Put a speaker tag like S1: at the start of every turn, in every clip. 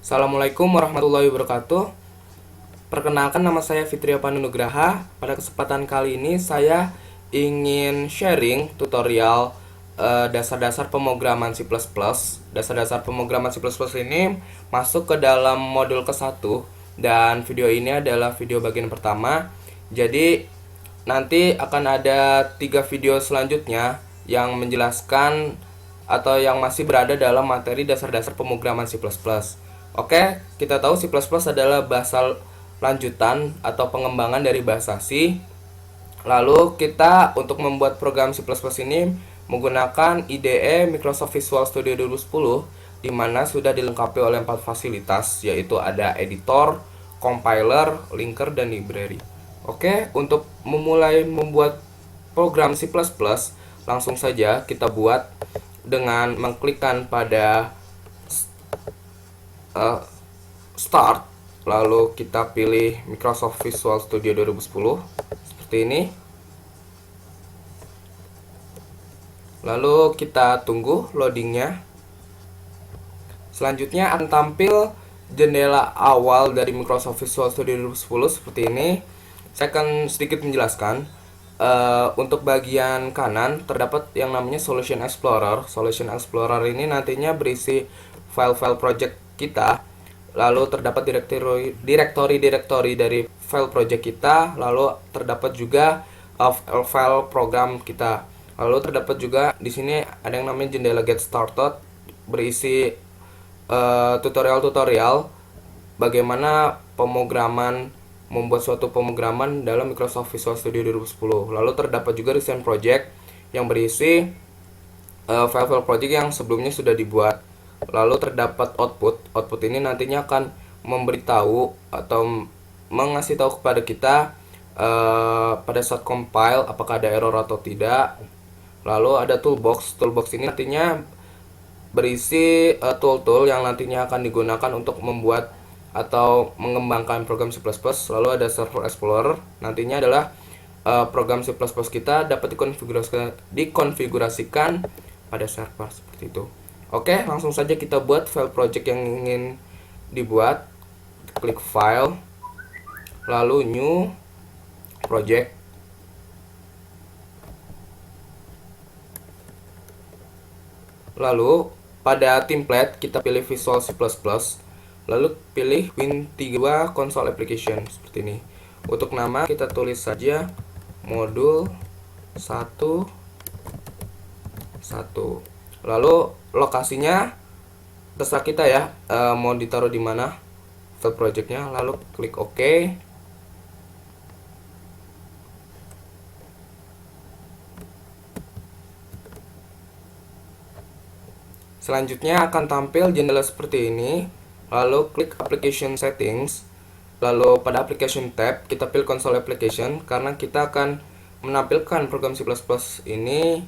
S1: Assalamualaikum warahmatullahi wabarakatuh. Perkenalkan, nama saya Fitria Panunugraha. Pada kesempatan kali ini saya ingin sharing tutorial dasar-dasar pemrograman C++. Dasar-dasar pemrograman C++ ini masuk ke dalam modul ke-1 dan video ini adalah video bagian pertama. Jadi nanti akan ada 3 video selanjutnya yang menjelaskan atau yang masih berada dalam materi dasar-dasar pemrograman C++. Oke, kita tahu C++ adalah bahasa lanjutan atau pengembangan dari bahasa C. Lalu kita untuk membuat program C++ ini menggunakan IDE Microsoft Visual Studio 2010, di mana sudah dilengkapi oleh 4 fasilitas, yaitu ada editor, compiler, linker, dan library. Oke, untuk memulai membuat program C++, langsung saja kita buat dengan mengklikkan pada Start, lalu kita pilih Microsoft Visual Studio 2010 seperti ini. Lalu kita tunggu loadingnya. Selanjutnya akan tampil jendela awal dari Microsoft Visual Studio 2010 seperti ini. Saya akan sedikit menjelaskan. Untuk bagian kanan terdapat yang namanya Solution Explorer. Solution Explorer ini nantinya berisi file-file project kita. Lalu terdapat direktori dari file project kita. Lalu terdapat juga file program kita. Lalu terdapat juga di sini ada yang namanya jendela Get Started, berisi tutorial-tutorial bagaimana membuat suatu pemrograman dalam Microsoft Visual Studio 2010. Lalu terdapat juga recent project yang berisi file-file project yang sebelumnya sudah dibuat. Lalu terdapat output ini nantinya akan memberitahu atau mengasih tahu kepada kita pada saat compile apakah ada error atau tidak. Lalu ada toolbox ini nantinya berisi tool-tool yang nantinya akan digunakan untuk membuat atau mengembangkan program C++. Lalu ada Server Explorer, nantinya adalah program C++ kita dapat dikonfigurasikan pada server seperti itu. Oke, langsung saja kita buat file project yang ingin dibuat. Klik file, lalu new project. Lalu pada template kita pilih Visual C++, lalu pilih Win3 Console Application seperti ini. Untuk nama kita tulis saja modul 1. Lalu lokasinya terserah kita ya, mau ditaruh di mana file projectnya. Lalu klik OK. Selanjutnya akan tampil jendela seperti ini. Lalu klik Application Settings. Lalu pada Application tab kita pilih Console Application, karena kita akan menampilkan program C++ ini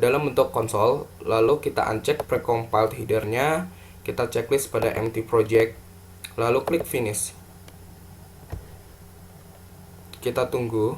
S1: dalam bentuk konsol. Lalu kita uncheck precompiled headernya, kita checklist pada empty project, lalu klik finish. Kita tunggu.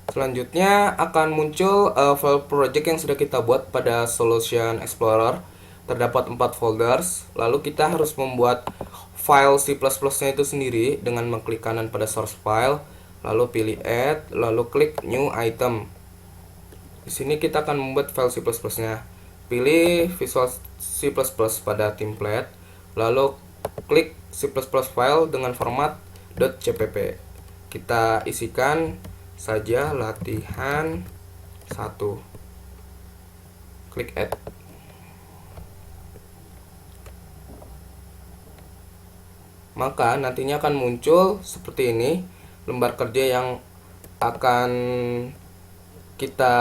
S1: Selanjutnya akan muncul file project yang sudah kita buat pada Solution Explorer. Terdapat 4 folders. Lalu kita harus membuat file C++-nya itu sendiri dengan mengklik kanan pada source file, lalu pilih add, lalu klik new item. Di sini kita akan membuat file C++-nya. Pilih Visual C++ pada template, lalu klik C++ file dengan format .cpp. Kita isikan saja latihan 1. Klik add. Maka nantinya akan muncul seperti ini lembar kerja yang akan kita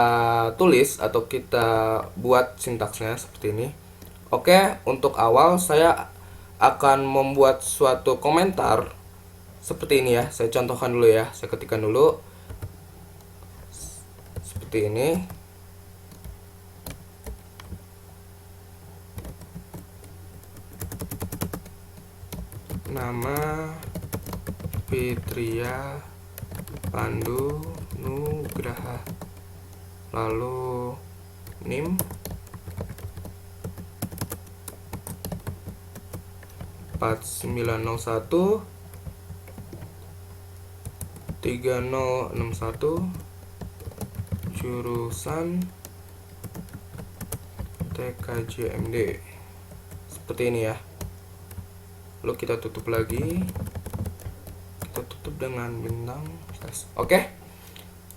S1: tulis atau kita buat sintaksnya seperti ini. Oke, untuk awal saya akan membuat suatu komentar seperti ini ya. Saya contohkan dulu ya. Saya ketikkan dulu seperti ini. nama Fitria Pandu Nugraha, lalu NIM 4901 3061, jurusan TKJMD. Seperti ini ya. Lalu kita tutup lagi, kita tutup dengan bintang. Oke,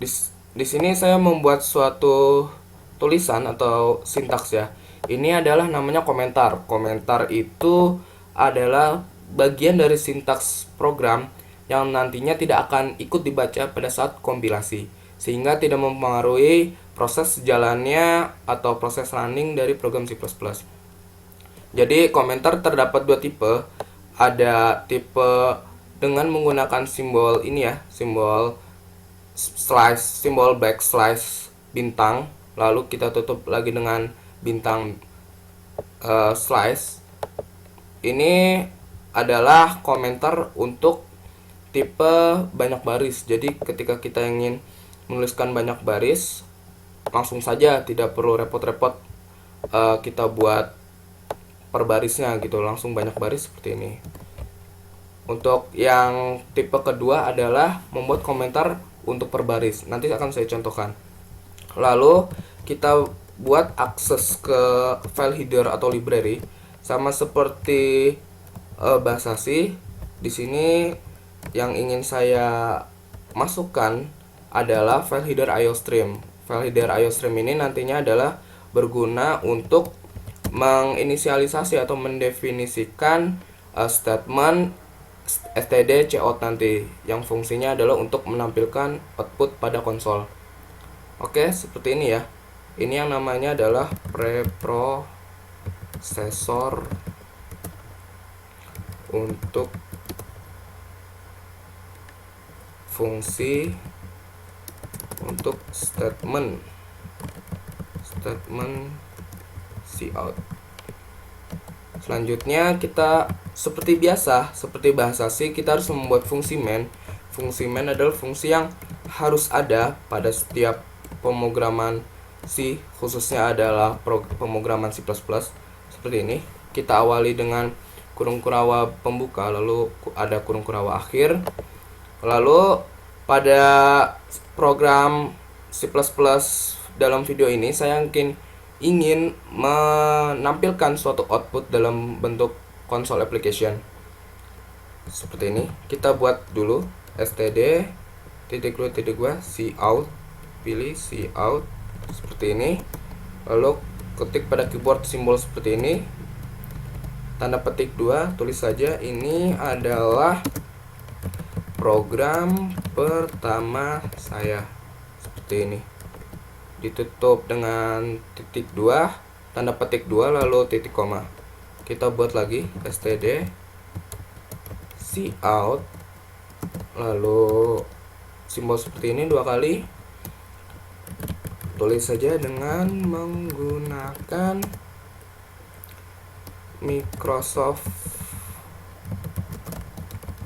S1: di sini saya membuat suatu tulisan atau sintaks ya. Ini adalah namanya komentar. Komentar itu adalah bagian dari sintaks program yang nantinya tidak akan ikut dibaca pada saat kompilasi, sehingga tidak mempengaruhi proses jalannya atau proses running dari program C++. Jadi komentar terdapat dua tipe. Ada tipe dengan menggunakan simbol ini ya, simbol slice, simbol backslash bintang, lalu kita tutup lagi dengan bintang slice. Ini adalah komentar untuk tipe banyak baris. Jadi ketika kita ingin menuliskan banyak baris, langsung saja, tidak perlu repot-repot kita buat per barisnya gitu, langsung banyak baris seperti ini. Untuk yang tipe kedua adalah membuat komentar untuk per baris. Nanti akan saya contohkan. Lalu kita buat akses ke file header atau library sama seperti bahasa C. Di sini yang ingin saya masukkan adalah file header IOStream. File header IOStream ini nantinya adalah berguna untuk menginisialisasi atau mendefinisikan statement std cout nanti, yang fungsinya adalah untuk menampilkan output pada konsol. Oke, seperti ini ya. Ini yang namanya adalah preprocessor untuk fungsi untuk statement cout. Selanjutnya kita seperti biasa, seperti bahasa C, kita harus membuat fungsi main. Fungsi main adalah fungsi yang harus ada pada setiap pemrograman C, khususnya adalah pemrograman C++. Seperti ini. Kita awali dengan kurung kurawa pembuka, lalu ada kurung kurawa akhir. Lalu pada program C++ dalam video ini saya ingin menampilkan suatu output dalam bentuk console application. Seperti ini. Kita buat dulu std cout, pilih cout seperti ini. Lalu ketik pada keyboard simbol seperti ini. Tanda petik 2, tulis saja ini adalah program pertama saya. Seperti ini. Ditutup dengan titik 2, tanda petik 2, lalu titik koma. Kita buat lagi std cout, lalu simbol seperti ini 2 kali. Tulis saja dengan menggunakan Microsoft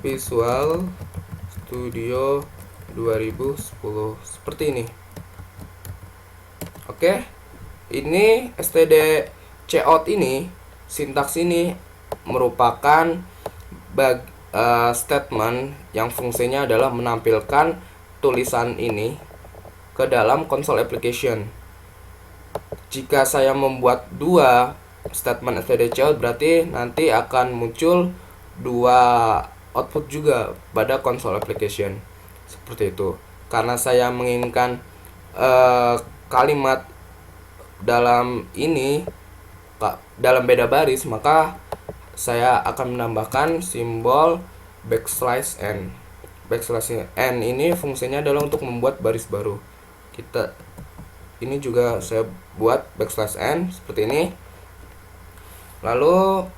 S1: Visual Studio 2010 seperti ini. Oke, ini std cout ini, sintaks ini merupakan statement yang fungsinya adalah menampilkan tulisan ini ke dalam console application. Jika saya membuat 2 statement std cout, berarti nanti akan muncul 2 output juga pada console application. Seperti itu. Karena saya menginginkan kalimat dalam ini dalam beda baris, maka saya akan menambahkan simbol backslash n. Backslash n ini fungsinya adalah untuk membuat baris baru. Ini juga saya buat backslash n seperti ini. Lalu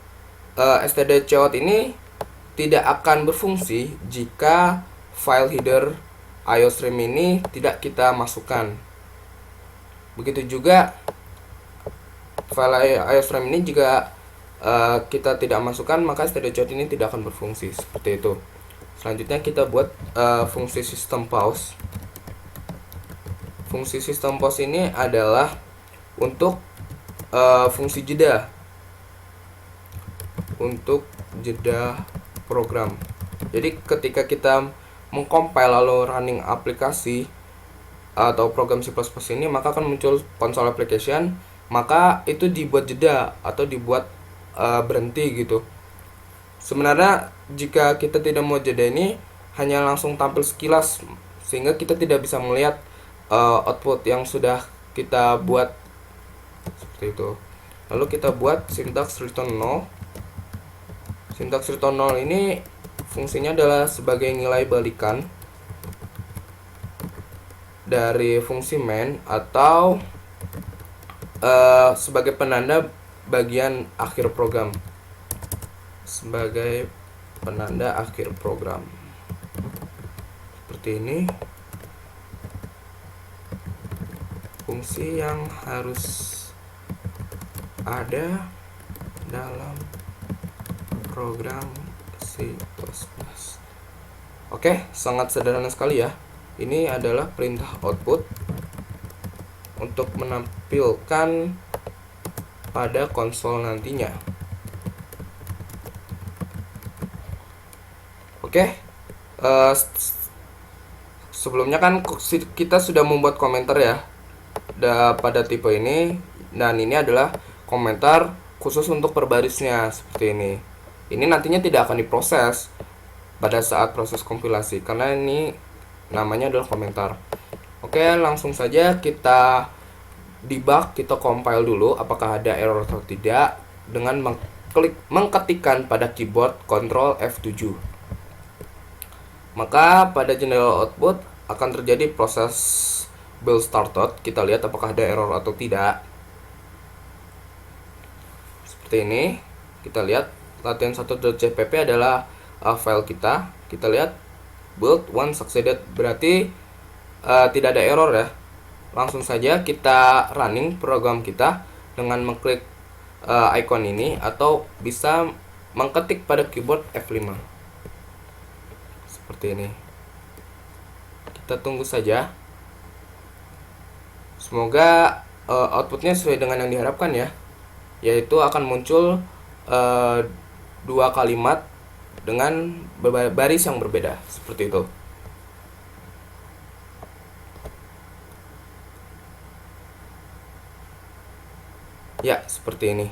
S1: std cout ini tidak akan berfungsi jika file header IOStream ini tidak kita masukkan. Begitu juga file IOStream ini juga kita tidak masukkan, maka std.out ini tidak akan berfungsi. Seperti itu. Selanjutnya kita buat fungsi system pause. Fungsi system pause ini adalah untuk fungsi jeda, untuk jeda program. Jadi ketika kita mengcompile lalu running aplikasi atau program C++ ini, maka akan muncul console application, maka itu dibuat jeda atau dibuat berhenti gitu. Sebenarnya jika kita tidak mau jeda ini, hanya langsung tampil sekilas sehingga kita tidak bisa melihat output yang sudah kita buat, seperti itu. Lalu kita buat syntax return null. Syntax return null ini fungsinya adalah sebagai nilai balikan dari fungsi main atau sebagai penanda bagian akhir program. Sebagai penanda akhir program. Seperti ini. Fungsi yang harus ada dalam program C++. Oke, sangat sederhana sekali ya. Ini adalah perintah output untuk menampilkan pada konsol nantinya. Oke, sebelumnya kan kita sudah membuat komentar ya pada tipe ini, dan ini adalah komentar khusus untuk per barisnya seperti ini. Ini nantinya tidak akan diproses pada saat proses kompilasi karena ini namanya adalah komentar. Oke, langsung saja kita debug, kita compile dulu apakah ada error atau tidak dengan mengketikkan pada keyboard Ctrl F7. Maka pada jendela output akan terjadi proses build started. Kita lihat apakah ada error atau tidak. Seperti ini. Kita lihat latihan1.jpp adalah file kita. Kita lihat build one succeeded, berarti tidak ada error ya. Langsung saja kita running program kita dengan mengklik icon ini atau bisa mengketik pada keyboard F5 seperti ini. Kita tunggu saja. Semoga outputnya sesuai dengan yang diharapkan ya, yaitu akan muncul dua kalimat dengan baris yang berbeda seperti itu. Ya, seperti ini.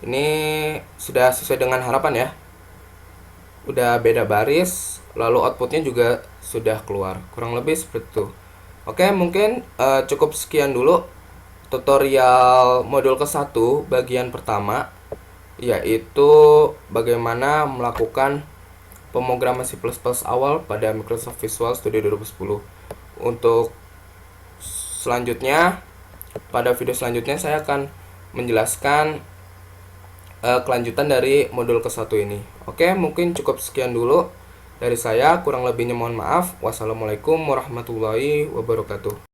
S1: Ini sudah sesuai dengan harapan ya. Udah beda baris, lalu outputnya juga sudah keluar. Kurang lebih seperti itu. Oke, mungkin cukup sekian dulu tutorial modul ke-1 bagian pertama, yaitu bagaimana melakukan pemrograman C++ awal pada Microsoft Visual Studio 2010. Untuk selanjutnya, pada video selanjutnya saya akan menjelaskan kelanjutan dari modul ke-1 ini. Oke, mungkin cukup sekian dulu dari saya. Kurang lebihnya mohon maaf. Wassalamualaikum warahmatullahi wabarakatuh.